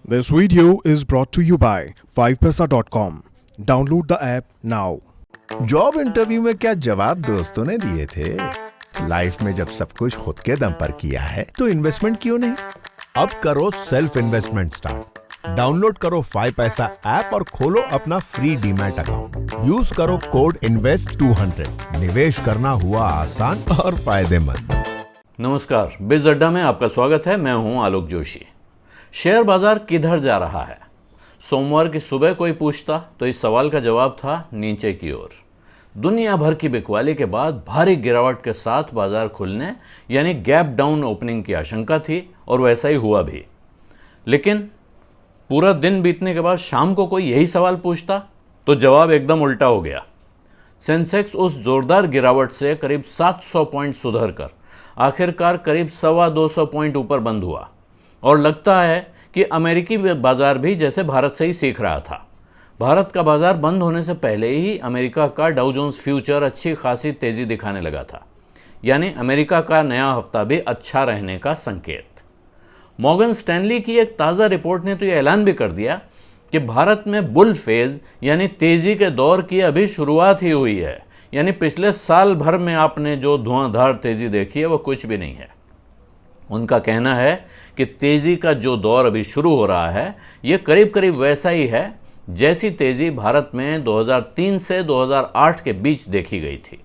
This video is brought to you by 5paisa.com. Download the app now. Job interview में क्या जवाब दोस्तों ने दिए थे? लाइफ में जब सब कुछ खुद के दम पर किया है तो इन्वेस्टमेंट क्यों नहीं? अब करो सेल्फ इन्वेस्टमेंट स्टार्ट। डाउनलोड करो 5paisa ऐप और खोलो अपना फ्री डीमैट अकाउंट। यूज करो कोड INVEST200। निवेश करना हुआ आसान और फायदेमंद। नमस्कार, बिज अड्डा में आपका स्वागत है। मैं हूं आलोक जोशी। शेयर बाजार किधर जा रहा है? सोमवार की सुबह कोई पूछता तो इस सवाल का जवाब था नीचे की ओर। दुनिया भर की बिकवाली के बाद भारी गिरावट के साथ बाजार खुलने यानी गैप डाउन ओपनिंग की आशंका थी और वैसा ही हुआ भी। लेकिन पूरा दिन बीतने के बाद शाम को कोई यही सवाल पूछता तो जवाब एकदम उल्टा हो गया। सेंसेक्स उस जोरदार गिरावट से करीब 700 पॉइंट सुधर कर आखिरकार करीब 225 पॉइंट ऊपर बंद हुआ और लगता है कि अमेरिकी बाजार भी जैसे भारत से ही सीख रहा था। भारत का बाजार बंद होने से पहले ही अमेरिका का डाउ जोन्स फ्यूचर अच्छी खासी तेजी दिखाने लगा था, यानी अमेरिका का नया हफ्ता भी अच्छा रहने का संकेत। मॉर्गन स्टैनली की एक ताज़ा रिपोर्ट ने तो यह ऐलान भी कर दिया कि भारत में बुल फेज यानी तेजी के दौर की अभी शुरुआत ही हुई है, यानी पिछले साल भर में आपने जो धुआंधार तेजी देखी है वो कुछ भी नहीं है। उनका कहना है कि तेजी का जो दौर अभी शुरू हो रहा है ये करीब करीब वैसा ही है जैसी तेजी भारत में 2003 से 2008 के बीच देखी गई थी।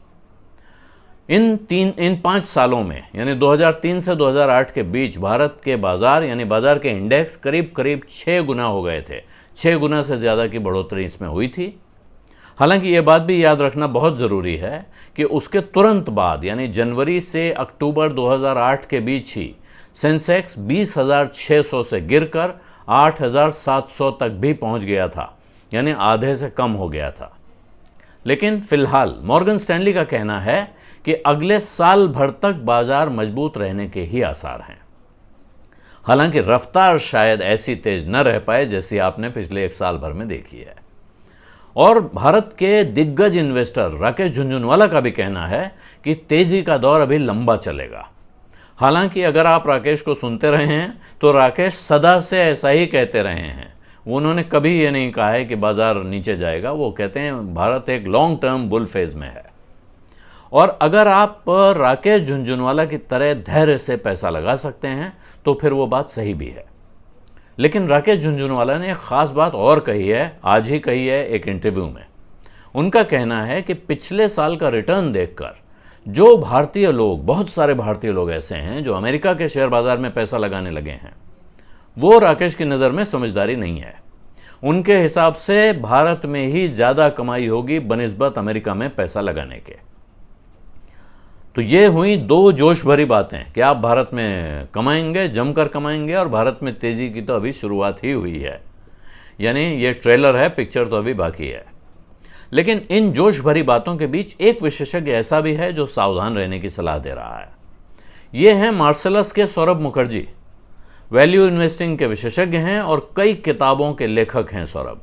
इन 5 सालों में यानी 2003 से 2008 के बीच भारत के बाजार यानी बाजार के इंडेक्स करीब करीब 6 गुना हो गए थे। 6 गुना से ज़्यादा की बढ़ोतरी इसमें हुई थी। हालांकि ये बात भी याद रखना बहुत ज़रूरी है कि उसके तुरंत बाद यानी जनवरी से अक्टूबर 2008 के बीच ही सेंसेक्स 20,600 से गिरकर 8,700 तक भी पहुंच गया था, यानी आधे से कम हो गया था। लेकिन फिलहाल मॉर्गन स्टैनली का कहना है कि अगले साल भर तक बाजार मजबूत रहने के ही आसार हैं। हालांकि रफ्तार शायद ऐसी तेज न रह पाए जैसी आपने पिछले 1 साल भर में देखी है। और भारत के दिग्गज इन्वेस्टर राकेश झुनझुनवाला का भी कहना है कि तेजी का दौर अभी लंबा चलेगा। हालांकि अगर आप राकेश को सुनते रहे हैं तो राकेश सदा से ऐसा ही कहते रहे हैं। उन्होंने कभी ये नहीं कहा है कि बाजार नीचे जाएगा। वो कहते हैं भारत एक लॉन्ग टर्म बुल फेज में है। और अगर आप राकेश झुनझुनवाला की तरह धैर्य से पैसा लगा सकते हैं तो फिर वो बात सही भी है। लेकिन राकेश झुनझुनवाला ने एक खास बात और कही है, आज ही कही है एक इंटरव्यू में। उनका कहना है कि पिछले साल का रिटर्न देखकर जो भारतीय लोग, बहुत सारे भारतीय लोग ऐसे हैं जो अमेरिका के शेयर बाजार में पैसा लगाने लगे हैं, वो राकेश की नज़र में समझदारी नहीं है। उनके हिसाब से भारत में ही ज़्यादा कमाई होगी बनिस्बत अमेरिका में पैसा लगाने के। तो ये हुई 2 जोश भरी बातें कि आप भारत में कमाएंगे, जमकर कमाएंगे, और भारत में तेज़ी की तो अभी शुरुआत ही हुई है, यानी ये ट्रेलर है, पिक्चर तो अभी बाकी है। लेकिन इन जोश भरी बातों के बीच एक विशेषज्ञ ऐसा भी है जो सावधान रहने की सलाह दे रहा है। ये हैं मार्सेलस के सौरभ मुखर्जी। वैल्यू इन्वेस्टिंग के विशेषज्ञ हैं और कई किताबों के लेखक हैं सौरभ।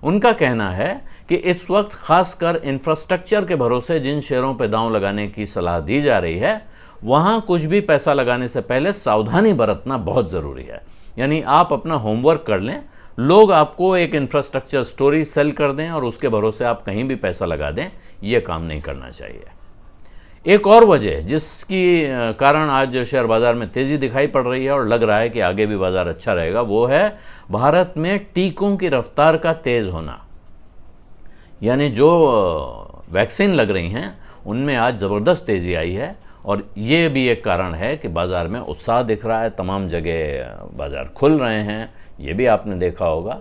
उनका कहना है कि इस वक्त खासकर इंफ्रास्ट्रक्चर के भरोसे जिन शेयरों पर दांव लगाने की सलाह दी जा रही है वहां कुछ भी पैसा लगाने से पहले सावधानी बरतना बहुत ज़रूरी है। यानी आप अपना होमवर्क कर लें, लोग आपको एक इंफ्रास्ट्रक्चर स्टोरी सेल कर दें और उसके भरोसे आप कहीं भी पैसा लगा दें, यह काम नहीं करना चाहिए। एक और वजह जिसकी कारण आज शेयर बाजार में तेज़ी दिखाई पड़ रही है और लग रहा है कि आगे भी बाजार अच्छा रहेगा, वो है भारत में टीकों की रफ्तार का तेज़ होना। यानी जो वैक्सीन लग रही हैं उनमें आज ज़बरदस्त तेज़ी आई है और ये भी एक कारण है कि बाज़ार में उत्साह दिख रहा है। तमाम जगह बाज़ार खुल रहे हैं, ये भी आपने देखा होगा।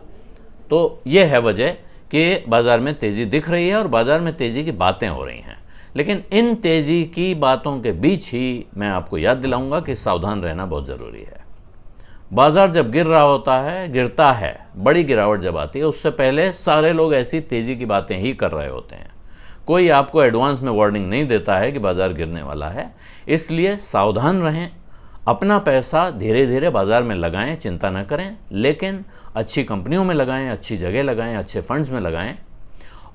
तो ये है वजह कि बाज़ार में तेज़ी दिख रही है और बाज़ार में तेज़ी की बातें हो रही हैं। लेकिन इन तेज़ी की बातों के बीच ही मैं आपको याद दिलाऊंगा कि सावधान रहना बहुत ज़रूरी है। बाज़ार जब गिरता है, बड़ी गिरावट जब आती है, उससे पहले सारे लोग ऐसी तेज़ी की बातें ही कर रहे होते हैं। कोई आपको एडवांस में वार्निंग नहीं देता है कि बाज़ार गिरने वाला है। इसलिए सावधान रहें, अपना पैसा धीरे धीरे बाज़ार में लगाएं, चिंता न करें, लेकिन अच्छी कंपनियों में लगाएं, अच्छी जगह लगाएं, अच्छे फंड्स में लगाएं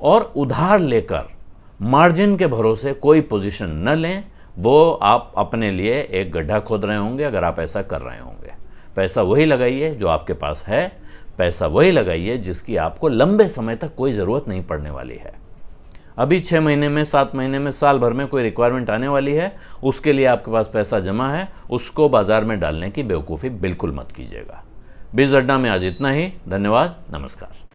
और उधार लेकर मार्जिन के भरोसे कोई पोजीशन न लें। वो आप अपने लिए एक गड्ढा खोद रहे होंगे अगर आप ऐसा कर रहे होंगे। पैसा वही लगाइए जो आपके पास है, पैसा वही लगाइए जिसकी आपको लंबे समय तक कोई ज़रूरत नहीं पड़ने वाली है। अभी 6 महीने में, 7 महीने में, साल भर में कोई रिक्वायरमेंट आने वाली है, उसके लिए आपके पास पैसा जमा है, उसको बाजार में डालने की बेवकूफ़ी बिल्कुल मत कीजिएगा। बीज अड्डा में आज इतना ही। धन्यवाद, नमस्कार।